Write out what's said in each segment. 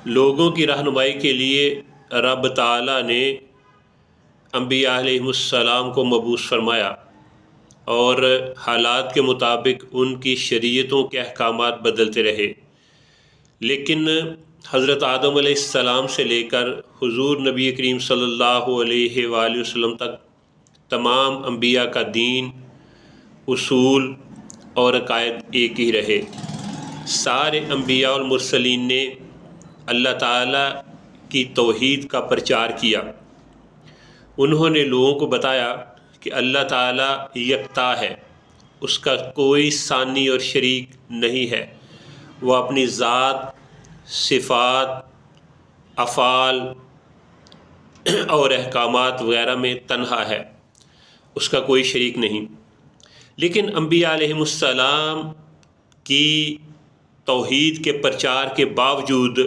لوگوں کی رہنمائی کے لیے رب تعالیٰ نے انبیاء علیہ السلام کو مبعوث فرمایا اور حالات کے مطابق ان کی شریعتوں کے احکامات بدلتے رہے، لیکن حضرت آدم علیہ السلام سے لے کر حضور نبی کریم صلی اللہ علیہ وآلہ وسلم تک تمام انبیاء کا دین، اصول اور عقائد ایک ہی رہے۔ سارے انبیاء والمرسلین نے اللہ تعالیٰ کی توحید کا پرچار کیا۔ انہوں نے لوگوں کو بتایا کہ اللہ تعالیٰ یکتا ہے، اس کا کوئی ثانی اور شریک نہیں ہے، وہ اپنی ذات، صفات، افعال اور احکامات وغیرہ میں تنہا ہے، اس کا کوئی شریک نہیں۔ لیکن انبیاء علیہ السلام کی توحید کے پرچار کے باوجود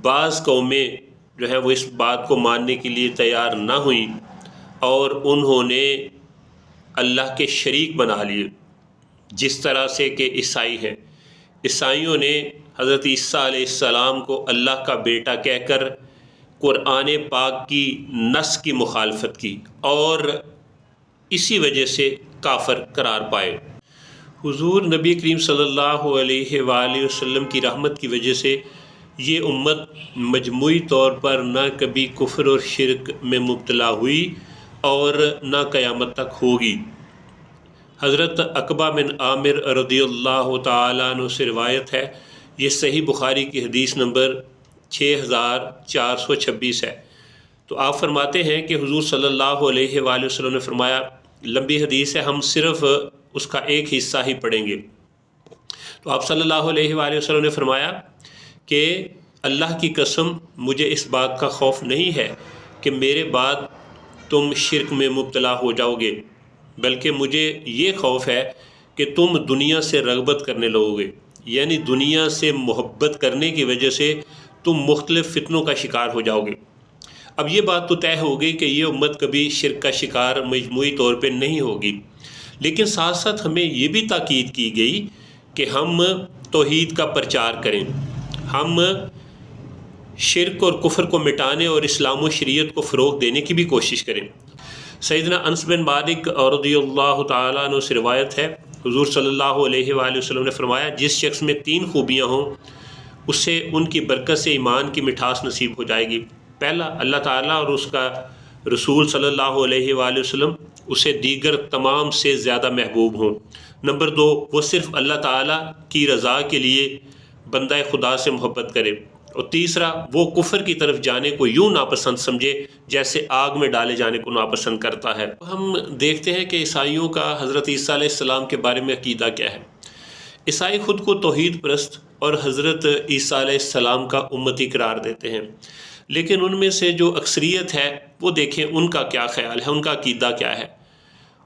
بعض قومیں جو ہے وہ اس بات کو ماننے کے لیے تیار نہ ہوئیں اور انہوں نے اللہ کے شریک بنا لیے، جس طرح سے کہ عیسائی ہیں۔ عیسائیوں نے حضرت عیسیٰ علیہ السلام کو اللہ کا بیٹا کہہ کر قرآن پاک کی نص کی مخالفت کی اور اسی وجہ سے کافر قرار پائے۔ حضور نبی کریم صلی اللہ علیہ وآلہ وسلم کی رحمت کی وجہ سے یہ امت مجموعی طور پر نہ کبھی کفر اور شرک میں مبتلا ہوئی اور نہ قیامت تک ہوگی۔ حضرت عقبہ بن عامر رضی اللہ تعالیٰ عنہ سے روایت ہے، یہ صحیح بخاری کی حدیث نمبر 6426 ہے۔ تو آپ فرماتے ہیں کہ حضور صلی اللہ علیہ وآلہ وسلم نے فرمایا، لمبی حدیث ہے، ہم صرف اس کا ایک حصہ ہی پڑھیں گے۔ تو آپ صلی اللہ علیہ وآلہ وسلم نے فرمایا کہ اللہ کی قسم مجھے اس بات کا خوف نہیں ہے کہ میرے بعد تم شرک میں مبتلا ہو جاؤ گے، بلکہ مجھے یہ خوف ہے کہ تم دنیا سے رغبت کرنے لگو گے، یعنی دنیا سے محبت کرنے کی وجہ سے تم مختلف فتنوں کا شکار ہو جاؤ گے۔ اب یہ بات تو طے ہو گئی کہ یہ امت کبھی شرک کا شکار مجموعی طور پہ نہیں ہوگی، لیکن ساتھ ساتھ ہمیں یہ بھی تاکید کی گئی کہ ہم توحید کا پرچار کریں، ہم شرک اور کفر کو مٹانے اور اسلام و شریعت کو فروغ دینے کی بھی کوشش کریں۔ سیدنا انس بن مالک رضی اللہ تعالیٰ عنہ سے روایت ہے، حضور صلی اللہ علیہ وآلہ وسلم نے فرمایا، جس شخص میں 3 خوبیاں ہوں اسے ان کی برکت سے ایمان کی مٹھاس نصیب ہو جائے گی۔ پہلا، اللہ تعالیٰ اور اس کا رسول صلی اللہ علیہ وآلہ وسلم اسے دیگر تمام سے زیادہ محبوب ہوں۔ نمبر 2، وہ صرف اللہ تعالیٰ کی رضا کے لیے بندہ خدا سے محبت کرے۔ اور تیسرا، وہ کفر کی طرف جانے کو یوں ناپسند سمجھے جیسے آگ میں ڈالے جانے کو ناپسند کرتا ہے۔ ہم دیکھتے ہیں کہ عیسائیوں کا حضرت عیسیٰ علیہ السلام کے بارے میں عقیدہ کیا ہے۔ عیسائی خود کو توحید پرست اور حضرت عیسیٰ علیہ السلام کا امتی قرار دیتے ہیں، لیکن ان میں سے جو اکثریت ہے وہ دیکھیں ان کا کیا خیال ہے، ان کا عقیدہ کیا ہے۔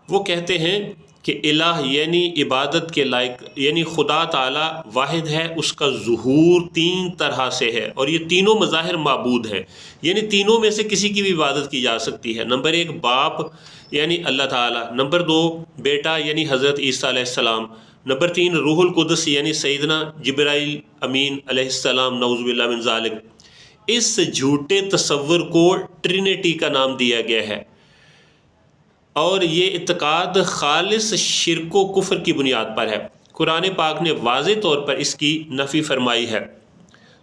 وہ کہتے ہیں کہ الہ یعنی عبادت کے لائق، یعنی خدا تعالی واحد ہے، اس کا ظہور 3 طرح سے ہے اور یہ تینوں مظاہر معبود ہیں، یعنی تینوں میں سے کسی کی بھی عبادت کی جا سکتی ہے۔ نمبر 1 باپ یعنی اللہ تعالیٰ، نمبر 2 بیٹا یعنی حضرت عیسیٰ علیہ السلام، نمبر 3 روح القدس یعنی سیدنا جبرائیل امین علیہ السلام، نعوذ باللہ من ذالک۔ اس جھوٹے تصور کو ٹرینٹی کا نام دیا گیا ہے اور یہ اعتقاد خالص شرک و کفر کی بنیاد پر ہے۔ قرآن پاک نے واضح طور پر اس کی نفی فرمائی ہے۔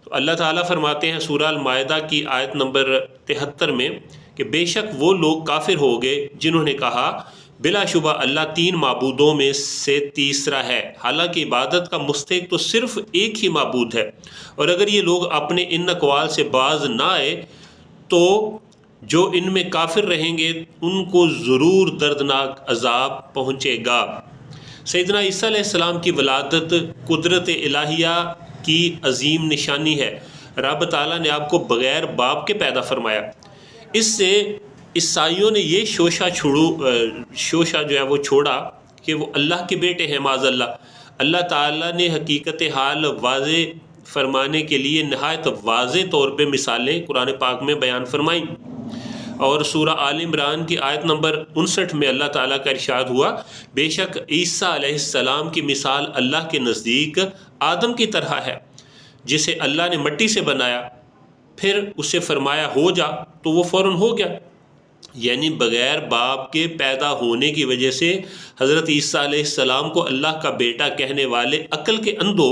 تو اللہ تعالیٰ فرماتے ہیں سورہ المائدہ کی آیت نمبر 73 میں کہ بے شک وہ لوگ کافر ہو گئے جنہوں نے کہا بلا شبہ اللہ 3 معبودوں میں سے تیسرا ہے، حالانکہ عبادت کا مستحق تو صرف ایک ہی معبود ہے، اور اگر یہ لوگ اپنے ان اقوال سے باز نہ آئے تو جو ان میں کافر رہیں گے ان کو ضرور دردناک عذاب پہنچے گا۔ سیدنا عیسیٰ علیہ السلام کی ولادت قدرت الہیہ کی عظیم نشانی ہے۔ رب تعالیٰ نے آپ کو بغیر باپ کے پیدا فرمایا۔ اس سے عیسائیوں نے یہ شوشہ جو ہے وہ چھوڑا کہ وہ اللہ کے بیٹے ہیں، معاذ اللہ۔ اللہ تعالیٰ نے حقیقت حال واضح فرمانے کے لیے نہایت واضح طور پہ مثالیں قرآن پاک میں بیان فرمائیں، اور سورہ آل عمران کی آیت نمبر 59 میں اللہ تعالیٰ کا ارشاد ہوا بے شک عیسیٰ علیہ السلام کی مثال اللہ کے نزدیک آدم کی طرح ہے، جسے اللہ نے مٹی سے بنایا، پھر اسے فرمایا ہو جا تو وہ فوراً ہو گیا. یعنی بغیر باپ کے پیدا ہونے کی وجہ سے حضرت عیسیٰ علیہ السلام کو اللہ کا بیٹا کہنے والے عقل کے اندھوں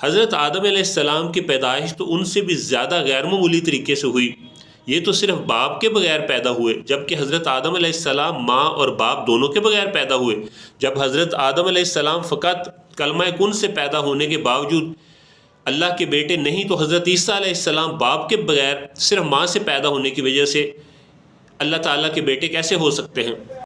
حضرت آدم علیہ السلام کی پیدائش تو ان سے بھی زیادہ غیر معمولی طریقے سے ہوئی. یہ تو صرف باپ کے بغیر پیدا ہوئے، جبکہ حضرت آدم علیہ السلام ماں اور باپ دونوں کے بغیر پیدا ہوئے. جب حضرت آدم علیہ السلام فقط کلمہ کن سے پیدا ہونے کے باوجود اللہ کے بیٹے نہیں، تو حضرت عیسیٰ علیہ السلام باپ کے بغیر صرف ماں سے پیدا ہونے کی وجہ سے اللہ تعالیٰ کے بیٹے کیسے ہو سکتے ہیں؟